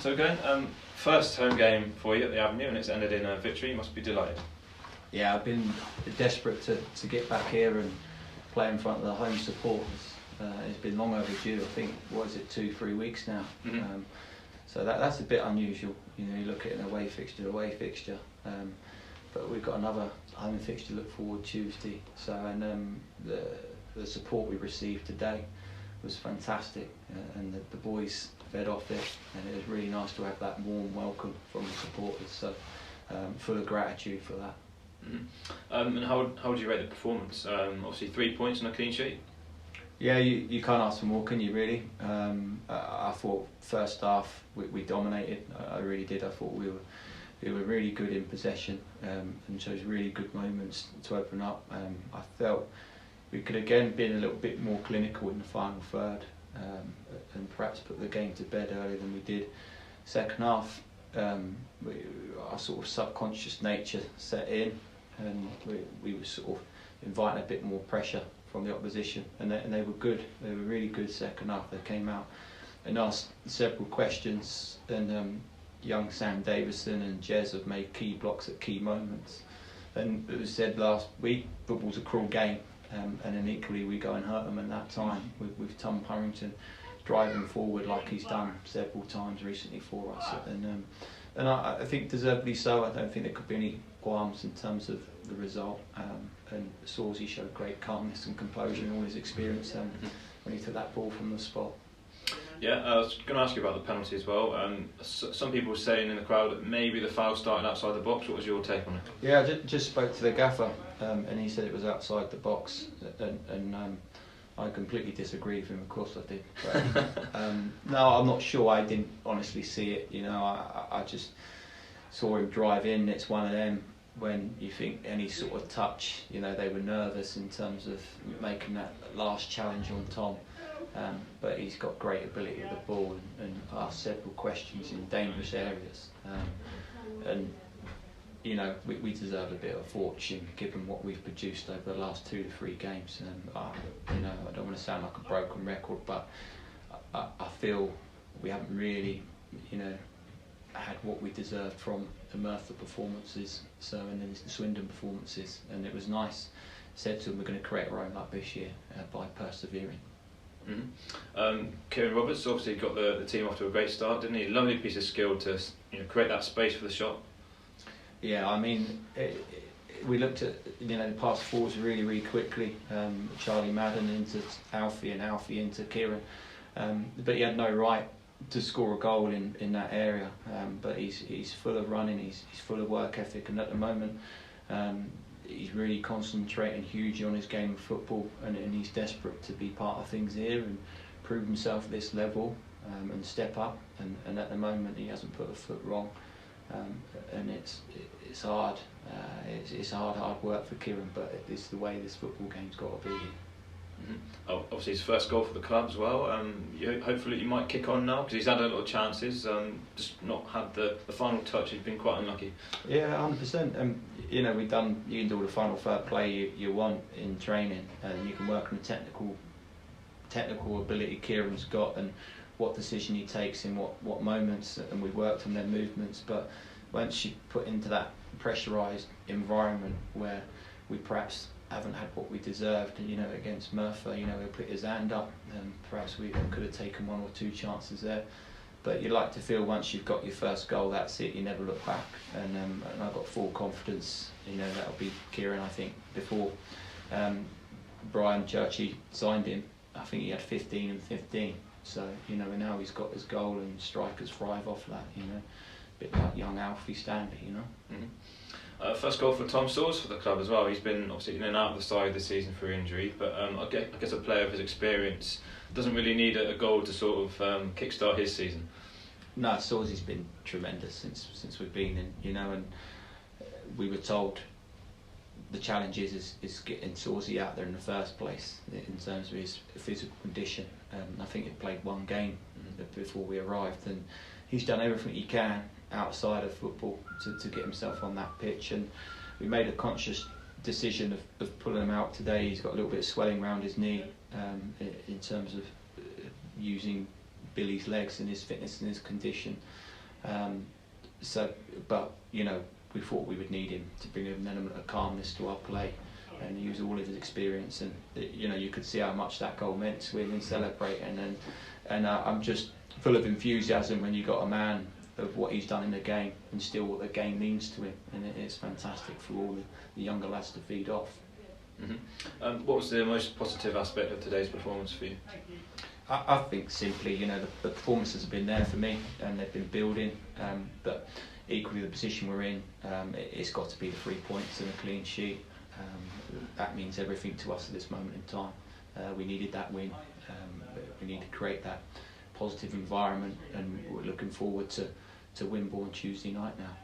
So Glenn, first home game for you at the Avenue, and it's ended in a victory. You must be delighted. Yeah, I've been desperate to get back here and play in front of the home supporters. It's been long overdue. I think, what is it, 2-3 weeks now? Mm-hmm. So that's a bit unusual. You know, you look at an away fixture, but we've got another home fixture to look forward Tuesday. So the support we received today was fantastic, and the boys fed off it, and it was really nice to have that warm welcome from the supporters. So full of gratitude for that. Mm-hmm. And how would you rate the performance? Obviously 3 points and a clean sheet. Yeah, you can't ask for more, can you really? I thought first half we dominated. I really did. I thought we were really good in possession, and chose really good moments to open up. I felt we could again been a little bit more clinical in the final third, and perhaps put the game to bed earlier than we did. Second half, our sort of subconscious nature set in, and we were sort of inviting a bit more pressure from the opposition, and they were good. They were really good second half. They came out and asked several questions, and young Sam Davison and Jez have made key blocks at key moments. And it was said last week, football's a cruel game, and then equally we go and hurt them at that time with Tom Purrington driving forward like he's done several times recently for us, and I think deservedly so. I don't think there could be any qualms in terms of the result, and Sawsey showed great calmness and composure in all his experience when he took that ball from the spot. Yeah, I was going to ask you about the penalty as well. Some people were saying in the crowd that maybe the foul started outside the box. What was your take on it? Yeah, I just spoke to the gaffer, and he said it was outside the box, and I completely disagree with him. Of course I did. But, no, I'm not sure. I didn't honestly see it. You know, I just saw him drive in. It's one of them when you think any sort of touch. You know, they were nervous in terms of making that last challenge on Tom. But he's got great ability with the ball and asked several questions in dangerous areas. And you know, we deserve a bit of fortune given what we've produced over the last 2 to 3 games. You know, I don't want to sound like a broken record, but I feel we haven't really, you know, had what we deserved from the Merthyr performances, and then the Swindon performances. And it was nice. Said to them, we're going to create our own luck this year by persevering. Mm-hmm. Kieran Roberts obviously got the team off to a great start, didn't he? Lovely piece of skill to create that space for the shot. Yeah, I mean, we looked at the pass forwards really, really quickly. Charlie Madden into Alfie and Alfie into Kieran, but he had no right to score a goal in that area. But he's full of running, he's full of work ethic, and at the moment he's really concentrating hugely on his game of football, and he's desperate to be part of things here and prove himself at this level and step up. And at the moment he hasn't put a foot wrong. And it's hard. It's hard work for Kieran, but it's the way this football game's got to be. Mm-hmm. Oh, obviously his first goal for the club as well. Hopefully he might kick on now because he's had a lot of chances. Just not had the final touch. He's been quite unlucky. Yeah, 100%. You know, you can do all the final third play you want in training, and you can work on the technical ability Kieran's got and what decision he takes in what moments, and we worked on their movements. But once you put into that pressurised environment where we perhaps haven't had what we deserved, and against Merthyr, he put his hand up, and perhaps we could have taken 1 or 2 chances there. But you like to feel once you've got your first goal, that's it, you never look back. And I've got full confidence, that'll be Kieran. I think before Brian Churchy signed him, I think he had 15 and 15. So, and now he's got his goal and strikers thrive off that, a bit like young Alfie Stanley, Mm-hmm. First goal for Tom Sawes for the club as well. He's been obviously in and out of the side this season through injury, but I guess a player of his experience doesn't really need a goal to sort of kickstart his season. No, Sawsey's been tremendous since we've been in, and we were told the challenge is getting Sawsey out there in the first place in terms of his physical condition. I think he played 1 game before we arrived, and he's done everything he can outside of football to get himself on that pitch. And we made a conscious decision of pulling him out today. He's got a little bit of swelling around his knee in terms of using Billy's legs and his fitness and his condition. But we thought we would need him to bring an element of calmness to our play and use all of his experience, and you could see how much that goal meant to him in celebrating, and I'm just full of enthusiasm when you got a man of what he's done in the game and still what the game means to him, and it's fantastic for all the younger lads to feed off. Mm-hmm. What was the most positive aspect of today's performance for you? I think simply, the performances have been there for me and they've been building, but equally the position we're in, it's got to be the 3 points and a clean sheet. That means everything to us at this moment in time. We needed that win. We need to create that positive environment, and we're looking forward to Wimborne Tuesday night now.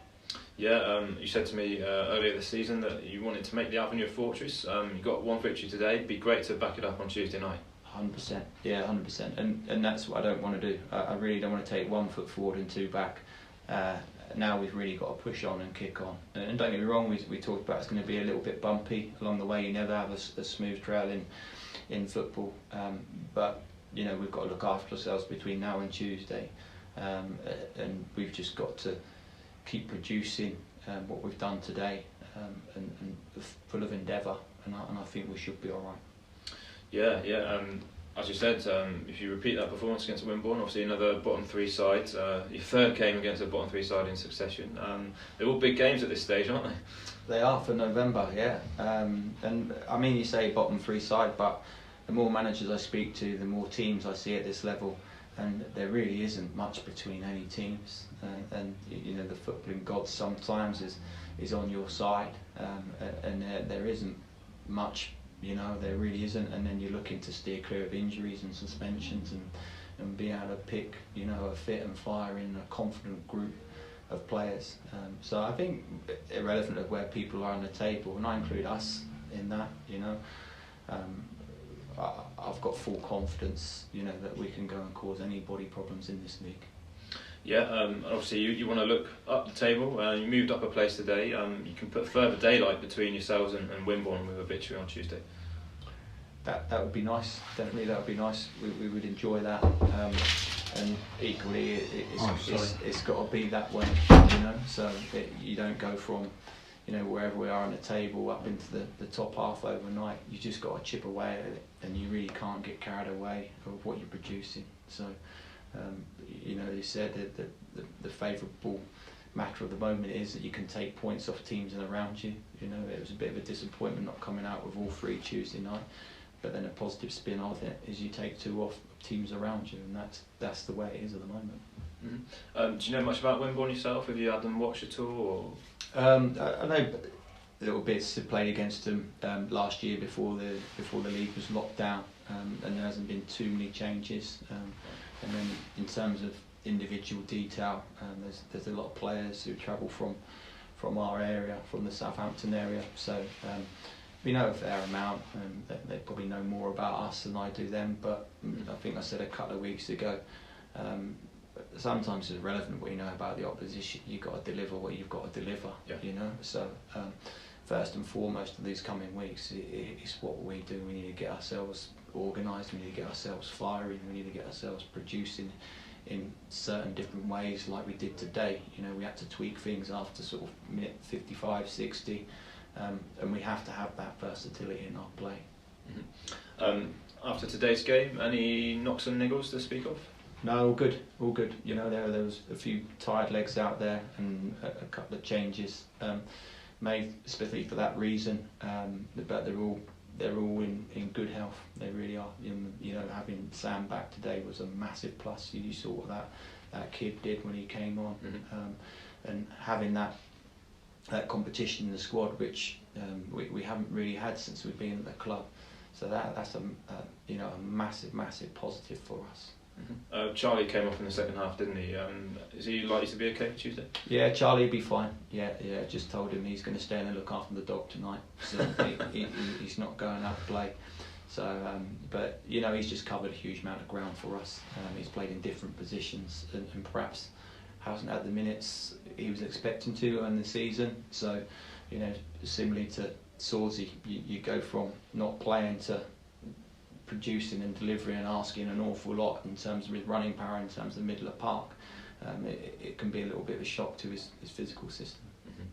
Yeah, you said to me earlier this season that you wanted to make the Avenue a fortress. You got one victory today. It'd be great to back it up on Tuesday night. 100%, yeah, 100%, and that's what I don't want to do. I really don't want to take 1 foot forward and 2 back. Now we've really got to push on and kick on. And don't get me wrong, we talked about it's going to be a little bit bumpy along the way. You never have a smooth trail in football, but we've got to look after ourselves between now and Tuesday, and we've just got to keep producing what we've done today, and full of endeavour, and I think we should be all right. Yeah. As you said, if you repeat that performance against Wimborne, obviously another bottom 3 side, your third game against a bottom 3 side in succession. They're all big games at this stage, aren't they? They are for November, yeah. And I mean, you say bottom 3 side, but the more managers I speak to, the more teams I see at this level, and there really isn't much between any teams. And the footballing gods sometimes is on your side, and there isn't much. There really isn't, and then you're looking to steer clear of injuries and suspensions and be able to pick, a fit and firing, a confident group of players. So I think, irrelevant of where people are on the table, and I include us in that, I've got full confidence, that we can go and cause anybody problems in this league. Yeah, obviously you want to look up the table. You moved up a place today. You can put further daylight between yourselves and Wimborne with a victory on Tuesday. That would be nice. Definitely, that would be nice. We would enjoy that. And equally, it's got to be that way. So you don't go from wherever we are on the table up into the top half overnight. You just got to chip away at it, and you really can't get carried away of what you're producing. So. You said that the favourable matter of the moment is that you can take points off teams and around you. It was a bit of a disappointment not coming out with all 3 Tuesday night, but then a positive spin of it is you take 2 off teams around you, and that's the way it is at the moment. Mm-hmm. Do you know much about Wimborne yourself? Have you had them watch at all? Or? I know little bits. I played against them last year before the league was locked down, and there hasn't been too many changes. And then in terms of individual detail, there's a lot of players who travel from our area, from the Southampton area, so we know a fair amount, and they probably know more about us than I do them, but I think I said a couple of weeks ago, sometimes it's irrelevant what you know about the opposition. You've got to deliver what you've got to deliver, so first and foremost of these coming weeks, it's what we do. We need to get ourselves organised, we need to get ourselves firing, we need to get ourselves producing in certain different ways like we did today. We had to tweak things after sort of minute 55, 60, and we have to have that versatility in our play. Mm-hmm. After today's game, any knocks and niggles to speak of? No, all good. There was a few tired legs out there and a couple of changes made specifically for that reason, but they're all in good health. They really are. Having Sam back today was a massive plus. You saw what that kid did when he came on, and having that competition in the squad, which we haven't really had since we've been at the club. So that's a massive positive for us. Mm-hmm. Charlie came off in the second half, didn't he? Is he likely to be okay for Tuesday? Yeah, Charlie will be fine. Yeah. Just told him he's going to stay and look after the dog tonight. So he's not going out to play. So, but he's just covered a huge amount of ground for us. He's played in different positions and perhaps hasn't had the minutes he was expecting to in the season. So, similarly to Sawsey, you go from not playing to producing and delivering and asking an awful lot in terms of his running power, in terms of the middle of park, it can be a little bit of a shock to his physical system. Mm-hmm.